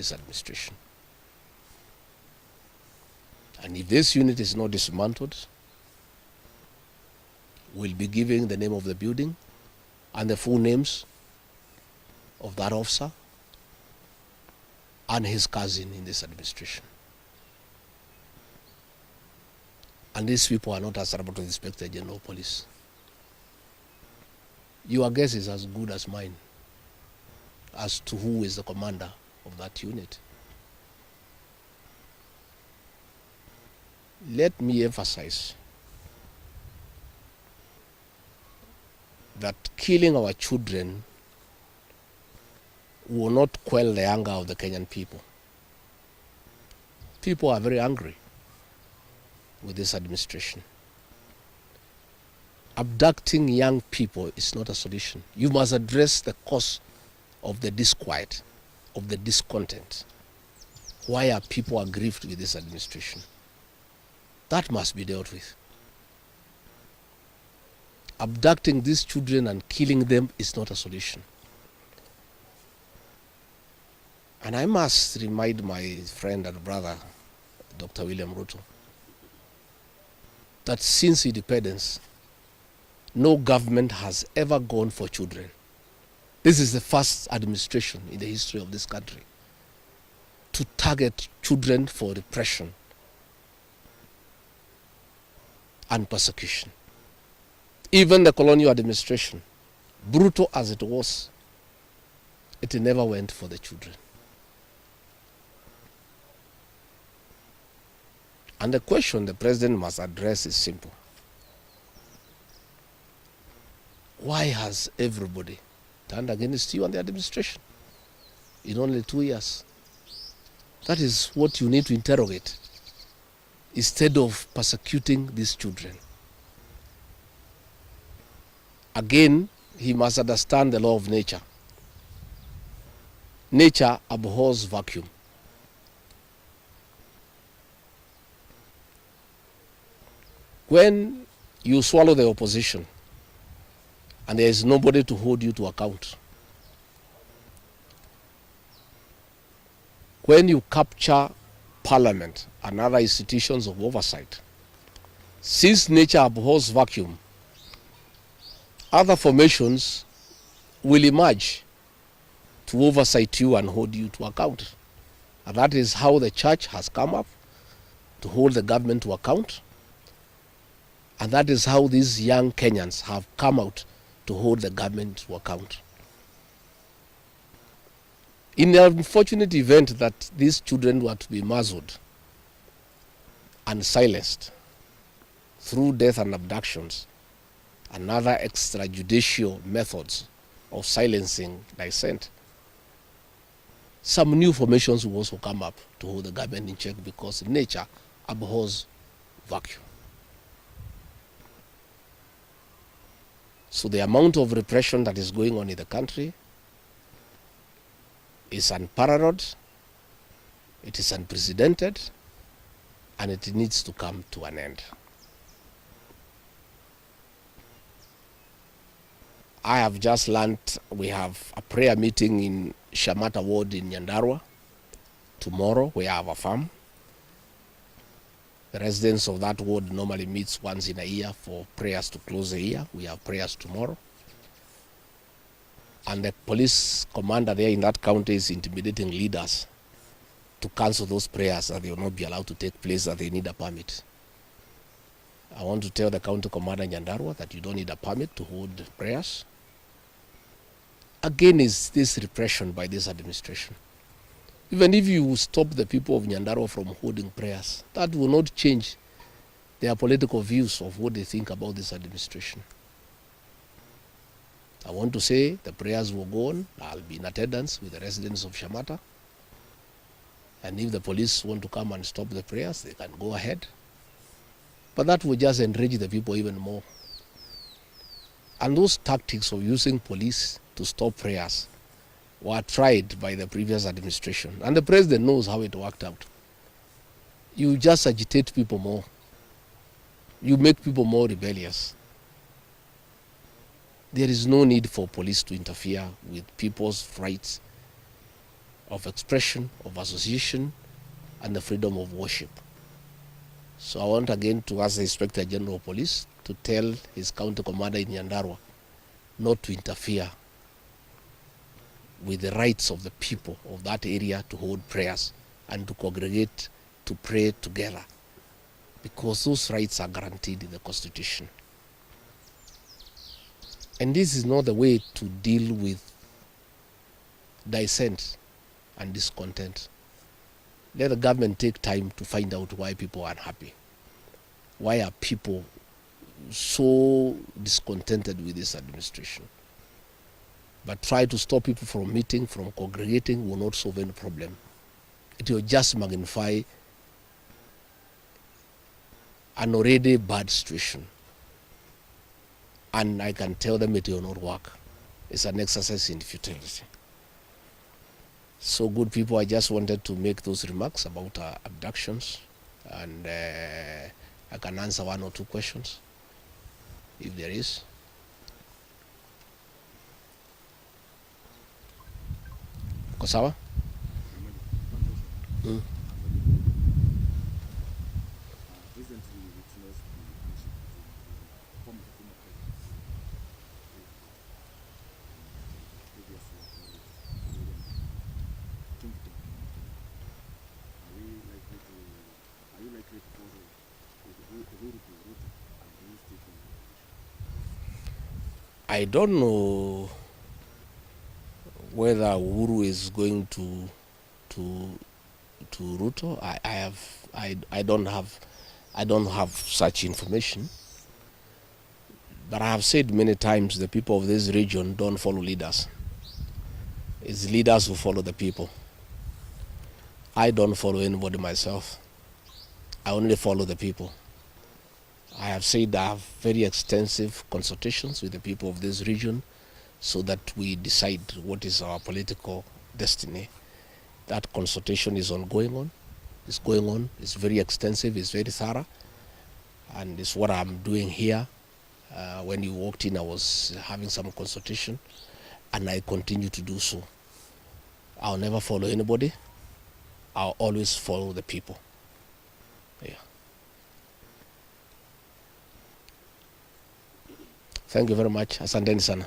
this administration. And if this unit is not dismantled, we'll be giving the name of the building and the full names of that officer and his cousin in this administration. And these people are not answerable to the Inspector General of Police. Your guess is as good as mine as to who is the commander of that unit. Let me emphasize that killing our children will not quell the anger of the Kenyan people. People are very angry with this administration. Abducting young people is not a solution. You must address the cause of the disquiet, of the discontent. Why are people aggrieved with this administration? That must be dealt with. Abducting these children and killing them is not a solution. And I must remind my friend and brother, Dr. William Ruto, that since independence, no government has ever gone for children. This is the first administration in the history of this country to target children for repression and persecution. Even the colonial administration, brutal as it was, it never went for the children. And the question the president must address is simple. Why has everybody turned against you and the administration in only 2 years? That is what you need to interrogate instead of persecuting these children. Again, he must understand the law of nature. Nature abhors vacuum. When you swallow the opposition and there is nobody to hold you to account, when you capture parliament and other institutions of oversight, since nature abhors vacuum, other formations will emerge to oversight you and hold you to account. And that is how the church has come up to hold the government to account. And that is how these young Kenyans have come out to hold the government to account. In the unfortunate event that these children were to be muzzled and silenced through death and abductions and other extrajudicial methods of silencing dissent, some new formations will also come up to hold the government in check because nature abhors vacuum. So the amount of repression that is going on in the country is unparalleled, it is unprecedented, and it needs to come to an end. I have just learned we have a prayer meeting in Shamata Ward in Nyandarua tomorrow. We have a farm. The residents of that ward normally meets once in a year for prayers to close the year. We have prayers tomorrow. And the police commander there in that county is intimidating leaders to cancel those prayers, that they will not be allowed to take place, that they need a permit. I want to tell the county commander in Nyandarua that you don't need a permit to hold prayers. Again, is this repression by this administration. Even if you stop the people of Nyandarua from holding prayers, that will not change their political views of what they think about this administration. I want to say the prayers will go on. I'll be in attendance with the residents of Shamata. And if the police want to come and stop the prayers, they can go ahead. But that will just enrage the people even more. And those tactics of using police to stop prayers were tried by the previous administration. And the president knows how it worked out. You just agitate people more. You make people more rebellious. There is no need for police to interfere with people's rights of expression, of association, and the freedom of worship. So I want again to ask the Inspector General of Police to tell his county commander in Nyandarua not to interfere with the rights of the people of that area to hold prayers and to congregate to pray together, because those rights are guaranteed in the Constitution. And this is not the way to deal with dissent and discontent. Let the government take time to find out why people are unhappy. Why are people so discontented with this administration? But try to stop people from meeting, from congregating will not solve any problem. It will just magnify an already bad situation. And I can tell them it will not work. It's an exercise in futility. So good people, I just wanted to make those remarks about abductions, and I can answer one or two questions if there is. Kosawa? I don't know whether Uhuru is going to Ruto. I don't have such information. But I have said many times the people of this region don't follow leaders. It's leaders who follow the people. I don't follow anybody myself. I only follow the people. I have said I have very extensive consultations with the people of this region so that we decide what is our political destiny. That consultation is ongoing. It's going on. It's very extensive. It's very thorough. And it's what I'm doing here. When you walked in, I was having some consultation, and I continue to do so. I'll never follow anybody. I'll always follow the people. Yeah. Thank you very much. Asanteni sana.